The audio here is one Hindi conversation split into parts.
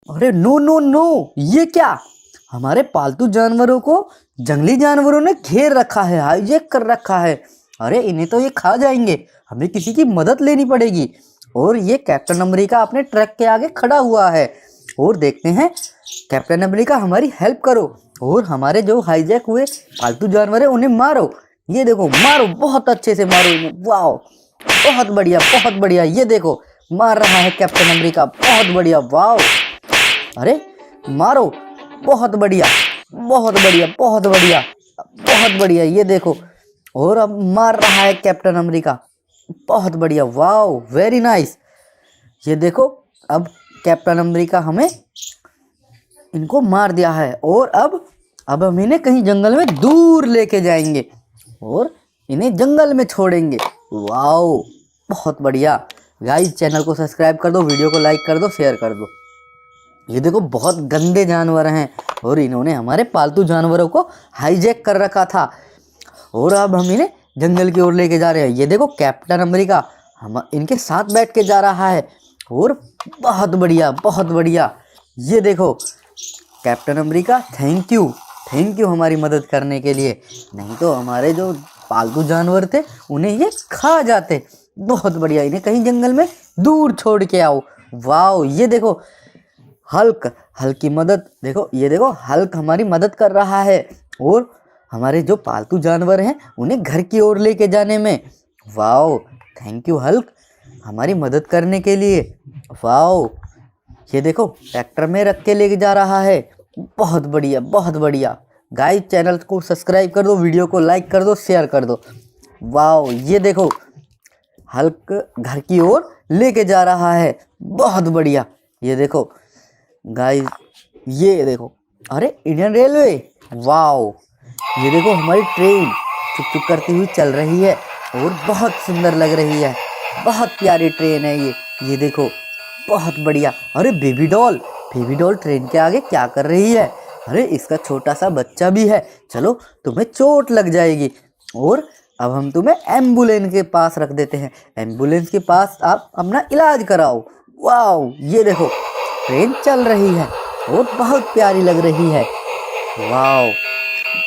अरे नो नो नो, ये क्या? हमारे पालतू जानवरों को जंगली जानवरों ने घेर रखा है, हाईजैक कर रखा है। अरे इन्हें तो ये खा जाएंगे, हमें किसी की मदद लेनी पड़ेगी। और ये कैप्टन अमेरिका अपने ट्रक के आगे खड़ा हुआ है और देखते हैं। कैप्टन अमेरिका हमारी हेल्प करो और हमारे जो हाईजैक हुए पालतू जानवर है उन्हें मारो। ये देखो, मारो, बहुत अच्छे से मारो इन्हें। वाह, बहुत बढ़िया, बहुत बढ़िया। ये देखो, मार रहा है कैप्टन अमेरिका, बहुत बढ़िया। वाह, अरे मारो, बहुत बढ़िया, बहुत बढ़िया, बहुत बढ़िया, बहुत बढ़िया। ये देखो, और अब मार रहा है कैप्टन अमेरिका, बहुत बढ़िया। वाह, वेरी नाइस। ये देखो, अब कैप्टन अमेरिका हमें इनको मार दिया है और अब हम इन्हें कहीं जंगल में दूर लेके जाएंगे और इन्हें जंगल में छोड़ेंगे। वाओ, बहुत बढ़िया। गाइस, चैनल को सब्सक्राइब कर दो, वीडियो को लाइक कर दो, शेयर कर दो। ये देखो, बहुत गंदे जानवर हैं और इन्होंने हमारे पालतू जानवरों को हाईजैक कर रखा था और अब हम इन्हें जंगल की ओर लेके जा रहे हैं। ये देखो, कैप्टन अमेरिका हम इनके साथ बैठ के जा रहा है और बहुत बढ़िया, बहुत बढ़िया। ये देखो, कैप्टन अमेरिका, थैंक यू हमारी मदद करने के लिए। नहीं तो हमारे जो पालतू जानवर थे उन्हें ये खा जाते। बहुत बढ़िया, इन्हें कहीं जंगल में दूर छोड़ के आओ। वाह, ये देखो, हल्क की मदद देखो। ये देखो, हल्क हमारी मदद कर रहा है और हमारे जो पालतू जानवर हैं उन्हें घर की ओर लेके जाने में। वाह, थैंक यू हल्क, हमारी मदद करने के लिए। वाह, ये देखो, ट्रैक्टर में रख के लेके जा रहा है। बहुत बढ़िया, बहुत बढ़िया। गाइस, चैनल को सब्सक्राइब कर दो, वीडियो को लाइक कर दो, शेयर कर दो। वाह, ये देखो, हल्क घर की ओर लेके जा रहा है। बहुत बढ़िया। ये देखो गाइस, ये देखो, अरे इंडियन रेलवे। वाह, ये देखो, हमारी ट्रेन चुक चुक करती हुई चल रही है और बहुत सुंदर लग रही है। बहुत प्यारी ट्रेन है ये देखो, बहुत बढ़िया। अरे बेबी डॉल ट्रेन के आगे क्या कर रही है? अरे इसका छोटा सा बच्चा भी है। चलो, तुम्हें चोट लग जाएगी और अब हम तुम्हें एम्बुलेंस के पास रख देते हैं। एम्बुलेंस के पास आप अपना इलाज कराओ। वाह, ये देखो, ट्रेन चल रही है और बहुत प्यारी लग रही है। वाह,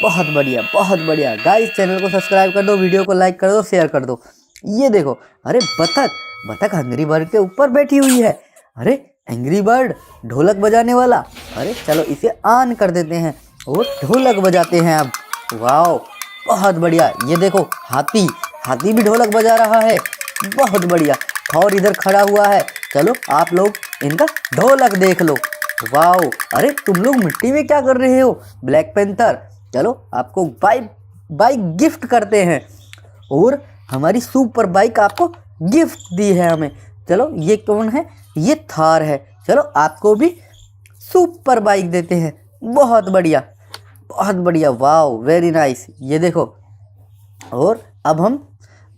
बहुत बढ़िया, बहुत बढ़िया। गाइस, चैनल को सब्सक्राइब कर दो, वीडियो को लाइक कर दो, शेयर कर दो। ये देखो, अरे बतख एंग्री बर्ड के ऊपर बैठी हुई है। अरे एंग्री बर्ड ढोलक बजाने वाला। अरे चलो, इसे ऑन कर देते हैं और ढोलक बजाते हैं अब। वाह, बहुत बढ़िया। ये देखो, हाथी भी ढोलक बजा रहा है। बहुत बढ़िया। और इधर खड़ा हुआ है। चलो, आप लोग इनका ढोलक देख लो। वाह, अरे तुम लोग मिट्टी में क्या कर रहे हो? ब्लैक पैंथर, चलो आपको बाइक गिफ्ट करते हैं और हमारी सुपर बाइक आपको गिफ्ट दी है हमें। चलो, ये कौन है? ये थार है। चलो, आपको भी सुपर बाइक देते हैं। बहुत बढ़िया, बहुत बढ़िया। वाह, वेरी नाइस। ये देखो, और अब हम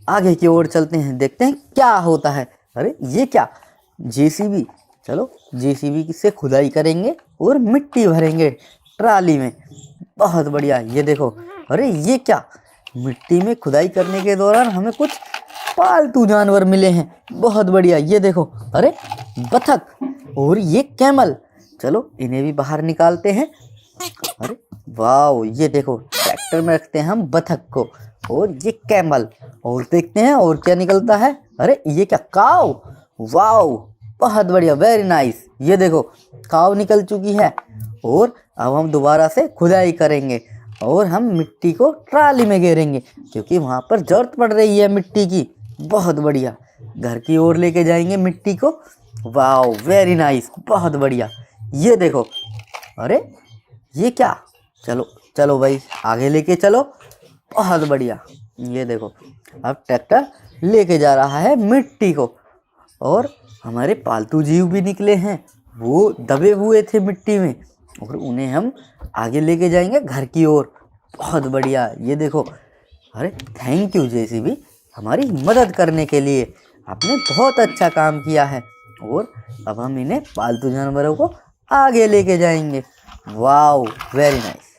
आगे की ओर चलते हैं, देखते हैं क्या होता है। अरे ये क्या? जेसीबी। चलो, जेसीबी से खुदाई करेंगे और मिट्टी भरेंगे ट्राली में। बहुत बढ़िया। ये देखो, अरे ये क्या? मिट्टी में खुदाई करने के दौरान हमें कुछ पालतू जानवर मिले हैं। बहुत बढ़िया। ये देखो, अरे बतख और ये कैमल। चलो, इन्हें भी बाहर निकालते हैं। अरे वाह, ये देखो, ट्रैक्टर में रखते हैं हम बतख को और ये कैमल। और देखते हैं और क्या निकलता है। अरे ये क्या? काव। वाह, बहुत बढ़िया, वेरी नाइस। ये देखो, काव निकल चुकी है और अब हम दोबारा से खुदाई करेंगे और हम मिट्टी को ट्राली में घेरेंगे क्योंकि वहाँ पर जरूरत पड़ रही है मिट्टी की। बहुत बढ़िया। घर की ओर लेके जाएंगे मिट्टी को। वाह, वेरी नाइस, बहुत बढ़िया। ये देखो, अरे ये क्या? चलो चलो भाई, आगे लेके चलो। बहुत बढ़िया। ये देखो, अब ट्रैक्टर लेके जा रहा है मिट्टी को और हमारे पालतू जीव भी निकले हैं, वो दबे हुए थे मिट्टी में और उन्हें हम आगे लेके जाएंगे घर की ओर। बहुत बढ़िया। ये देखो, अरे थैंक यू जेसीबी, हमारी मदद करने के लिए। आपने बहुत अच्छा काम किया है और अब हम इन्हें पालतू जानवरों को आगे लेके जाएंगे। वाह, वेरी नाइस।